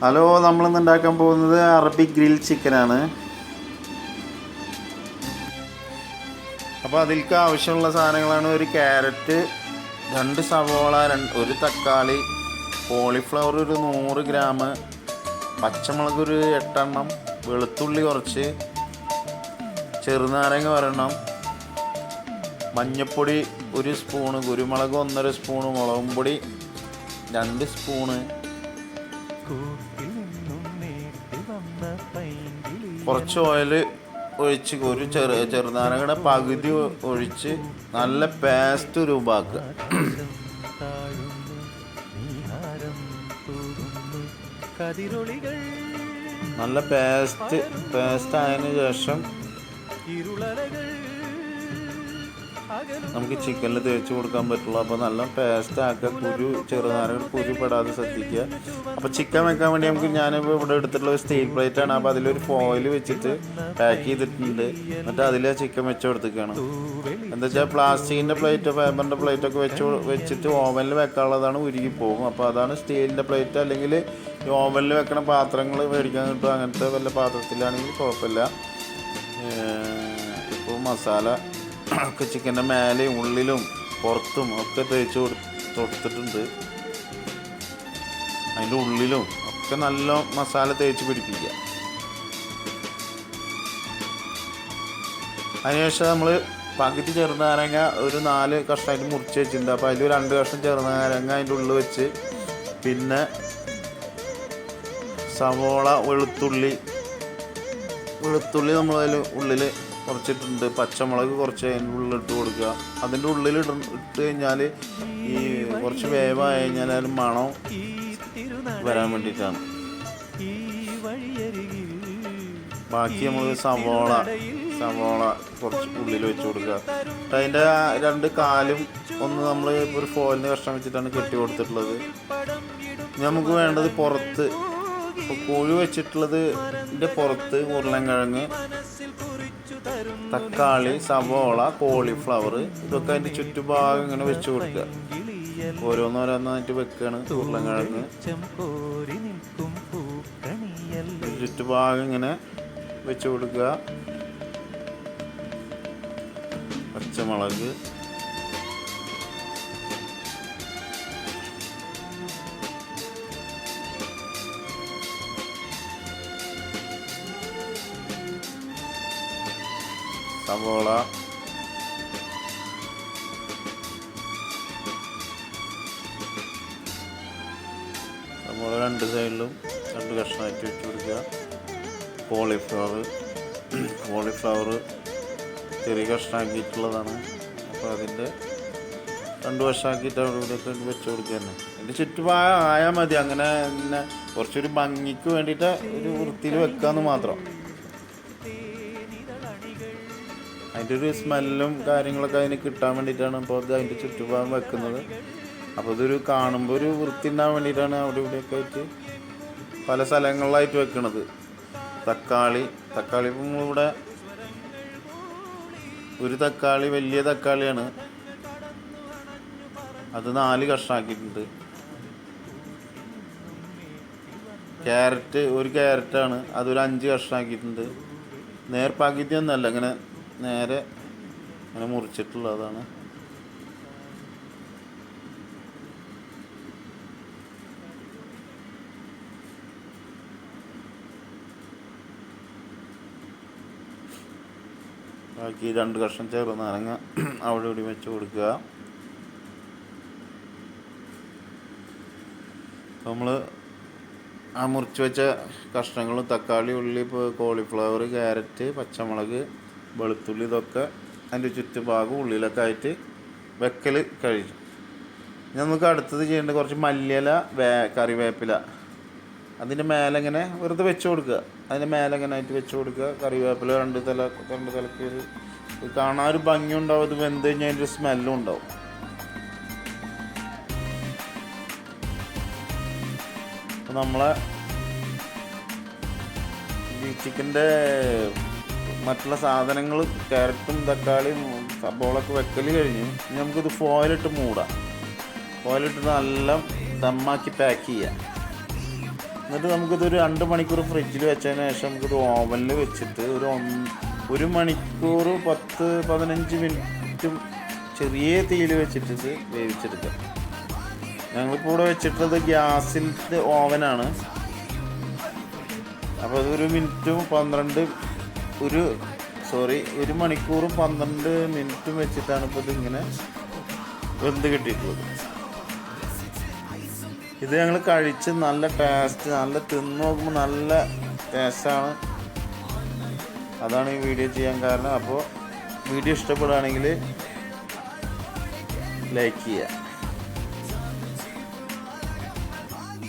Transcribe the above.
Hello, നമ്മളിന്ന് ഉണ്ടാക്കാൻ പോകുന്നത് അറബിക് ഗ്രിൽ ചിക്കനാണ്. അപ്പോൾ അതിലേക്ക് ആവശ്യമുള്ള സാധനങ്ങളാണ്: ഒരു ക്യാരറ്റ്, 2 സവോള, ഒരു തക്കാളി, കോളിഫ്ലവർ ഒരു 100 ഗ്രാം, പച്ചമുളക് ഒരു 8 എണ്ണം, വെളുത്തുള്ളി കുറച്ച്, ചെറുനാരങ്ങ ഒരെണ്ണം, മഞ്ഞൾപ്പൊടി 1 സ്പൂണ്, കുരുമുളക് 1.5 സ്പൂണ്, മുളകും പൊടി 2 സ്പൂണ്, കുറച്ച് ഓയിൽ ഒഴിച്ച് ഒരു ചെറുനാരങ്ങയുടെ പകുതി ഒഴിച്ച് നല്ല പേസ്റ്റ് രൂപമാക്കുക. നല്ല പേസ്റ്റ് ആയതിനു ശേഷം നമുക്ക് ചിക്കനിൽ തേച്ച് കൊടുക്കാൻ പറ്റുള്ളൂ. അപ്പോൾ നല്ല പേസ്റ്റ് ആക്കുക. ചെറുനാരങ്ങ കുരു പെടാതെ ശ്രദ്ധിക്കുക. അപ്പോൾ ചിക്കൻ വെക്കാൻ വേണ്ടി ഞാനിപ്പോൾ ഇവിടെ എടുത്തിട്ടുള്ള ഒരു സ്റ്റീൽ പ്ലേറ്റാണ്. അപ്പോൾ അതിലൊരു ഫോയിൽ വെച്ചിട്ട് പാക്ക് ചെയ്തിട്ടുണ്ട്. എന്നിട്ട് അതിൽ ചിക്കൻ വെച്ച് കൊടുത്തിരിക്കുകയാണ്. എന്താ വെച്ചാൽ പ്ലാസ്റ്റിക്കിൻ്റെ പ്ലേറ്റ്, ഫൈബറിൻ്റെ പ്ലേറ്റൊക്കെ വെച്ചിട്ട് ഓവനിൽ വെക്കാനുള്ളതാണ്, ഉരുകിപ്പോകും. അപ്പോൾ അതാണ് സ്റ്റീലിൻ്റെ പ്ലേറ്റ്. അല്ലെങ്കിൽ ഈ ഓവനിൽ വെക്കണ പാത്രങ്ങൾ മേടിക്കാൻ കിട്ടും. അങ്ങനത്തെ വല്ല പാത്രത്തിലാണെങ്കിൽ കുഴപ്പമില്ല. ഇപ്പോൾ മസാല ഒക്കെ ചിക്കൻ്റെ മേലെയും ഉള്ളിലും പുറത്തും ഒക്കെ തേച്ച് കൊടുത്തിട്ടുണ്ട്. അതിൻ്റെ ഉള്ളിലും ഒക്കെ നല്ല മസാല തേച്ച് പിടിപ്പിക്കുക. അതിനുശേഷം നമ്മൾ പകുതി ചെറുനാരങ്ങ ഒരു 4 കഷ്ണമായിട്ട് മുറിച്ച് വെച്ചിട്ടുണ്ട്. അപ്പോൾ അതിൽ 2 കഷ്ണം ചെറുനാരങ്ങ അതിൻ്റെ ഉള്ളിൽ വെച്ച്, പിന്നെ സവോള, വെളുത്തുള്ളി നമ്മളതിൽ ഉള്ളിൽ കുറച്ചിട്ടുണ്ട്. പച്ചമുളക് കുറച്ച് അതിൻ്റെ ഉള്ളിലിട്ട് കൊടുക്കുക. അതിൻ്റെ ഉള്ളിൽ ഇട്ട് കഴിഞ്ഞാൽ ഈ കുറച്ച് വേവായി കഴിഞ്ഞാൽ അതിന് മണം വരാൻ വേണ്ടിയിട്ടാണ്. ബാക്കി നമ്മൾ സവോള കുറച്ച് ഉള്ളിൽ വെച്ച് കൊടുക്കുക. അതിൻ്റെ 2 കാലും ഒന്ന് നമ്മൾ ഒരു ഫോയിലിന് കഷ്ണം വെച്ചിട്ടാണ് കെട്ടി കൊടുത്തിട്ടുള്ളത്. നമുക്ക് വേണ്ടത് പുറത്ത്, കോഴി വെച്ചിട്ടുള്ളത് പുറത്ത് ഉരുളൻകിഴങ്ങ്, തക്കാളി, സവോള, കോളിഫ്ലവർ ഇതൊക്കെ അതിൻ്റെ ചുറ്റുഭാഗം ഇങ്ങനെ വെച്ച് കൊടുക്കുക. ഓരോന്നോരോന്നായിട്ട് വെക്കുകയാണ്. ഉരുളൻകിഴങ്ങ് ചുറ്റുഭാഗം ഇങ്ങനെ വെച്ച് കൊടുക്കുക. പച്ചമുളക്, സവോള, സവോള 2 സൈഡിലും 2 കഷ്ണമായിട്ട് വെച്ച് കൊടുക്കുക. കോളിഫ്ലവർ ചെറിയ കഷ്ണമാക്കിയിട്ടുള്ളതാണ്. അപ്പോൾ അതിൻ്റെ 2 കഷ്ണമാക്കിയിട്ട് അവിടെ ഇവിടെയൊക്കെ വെച്ച് കൊടുക്കുക തന്നെ. അതിൻ്റെ ചുറ്റുഭാഗം ആയാൽ മതി. അങ്ങനെ കുറച്ചൊരു ഭംഗിക്ക് വേണ്ടിയിട്ട് ഒരു വൃത്തിയിൽ വെക്കാമെന്ന് മാത്രം. അതിൻ്റെ ഒരു സ്മെല്ലും കാര്യങ്ങളൊക്കെ അതിന് കിട്ടാൻ വേണ്ടിയിട്ടാണ് ഇപ്പോൾ അത് അതിൻ്റെ ചുറ്റുഭാഗം വെക്കുന്നത്. അപ്പോൾ ഇതൊരു കാണുമ്പോൾ ഒരു വൃത്തി ഉണ്ടാകാൻ വേണ്ടിയിട്ടാണ് അവിടെ ഇവിടെയൊക്കെ ആയിട്ട് പല സ്ഥലങ്ങളിലായിട്ട് വെക്കുന്നത്. തക്കാളി ഇപ്പം നമ്മളിവിടെ ഒരു തക്കാളി, വലിയ തക്കാളിയാണ്, അത് 4 കഷ്ണമാക്കിയിട്ടുണ്ട്. ഒരു ക്യാരറ്റാണ്, അതൊരു 5 കഷ്ണമാക്കിയിട്ടുണ്ട്. നേർപ്പാക്കിയിട്ടൊന്നുമല്ല, ഇങ്ങനെ നേരെ അങ്ങനെ മുറിച്ചിട്ടുള്ളതാണ്. ബാക്കി 2 കഷ്ണം ചെറുനാരങ്ങ അവിടെ ഇവിടെ വെച്ച് കൊടുക്കുക. നമ്മൾ ആ മുറിച്ച് വെച്ച കഷ്ണങ്ങളും തക്കാളി, ഉള്ളി, കോളിഫ്ലവർ, ക്യാരറ്റ്, പച്ചമുളക്, വെളുത്തുള്ളി ഇതൊക്കെ അതിൻ്റെ ചുറ്റുഭാഗം ഉള്ളിലൊക്കെ ആയിട്ട് വെക്കൽ കഴിഞ്ഞു. നമുക്ക് അടുത്തത് ചെയ്യേണ്ടത് കുറച്ച് മല്ലിയില, കറിവേപ്പില അതിൻ്റെ മേലെ ഇങ്ങനെ വെറുതെ വെച്ച് കൊടുക്കുക. അതിൻ്റെ മേലെ ഇങ്ങനെ ആയിട്ട് വെച്ച് കൊടുക്കുക. കറിവേപ്പില 2 തലക്ക് കാണാൻ ഒരു ഭംഗി ഉണ്ടാവും. ഇത് വെന്ത് കഴിഞ്ഞാൽ അതിൻ്റെ സ്മെല്ലും ഉണ്ടാവും. അപ്പോൾ നമ്മളെ ഈ ചിക്കൻ്റെ മറ്റുള്ള സാധനങ്ങൾ, ക്യാരറ്റും തക്കാളിയും സബോളൊക്കെ വെക്കൽ കഴിഞ്ഞു. ഇനി നമുക്കിത് ഫോയിലിട്ട് മൂടാം. ഫോയിലിട്ട് നല്ല ദമ്മാക്കി പാക്ക് ചെയ്യാം. എന്നിട്ട് നമുക്കിതൊരു 2 മണിക്കൂർ ഫ്രിഡ്ജിൽ വെച്ചതിന് ശേഷം നമുക്കിത് ഓവനിൽ വെച്ചിട്ട് ഒരു മണിക്കൂർ 10-15 മിനിറ്റും ചെറിയ തീയിൽ വെച്ചിട്ട് ഇത് വേവിച്ചെടുക്കാം. ഞങ്ങളിപ്പോൾ ഇവിടെ വെച്ചിട്ടുള്ളത് ഗ്യാസിൻ്റെ ഓവനാണ്. അപ്പോൾ അതൊരു മണിക്കൂറും 12 മിനിറ്റും വെച്ചിട്ടാണ് ഇപ്പോൾ ഇതിങ്ങനെ വെന്ത് കിട്ടിയിട്ടുള്ളത്. ഇത് ഞങ്ങൾ കഴിച്ച് നല്ല ടേസ്റ്റ്, നല്ല തിന്ന് നോക്കുമ്പോൾ നല്ല ടേസ്റ്റാണ്. അതാണ് ഈ വീഡിയോ ചെയ്യാൻ കാരണം. അപ്പോൾ വീഡിയോ ഇഷ്ടപ്പെടുകയാണെങ്കിൽ ലൈക്ക് ചെയ്യുക.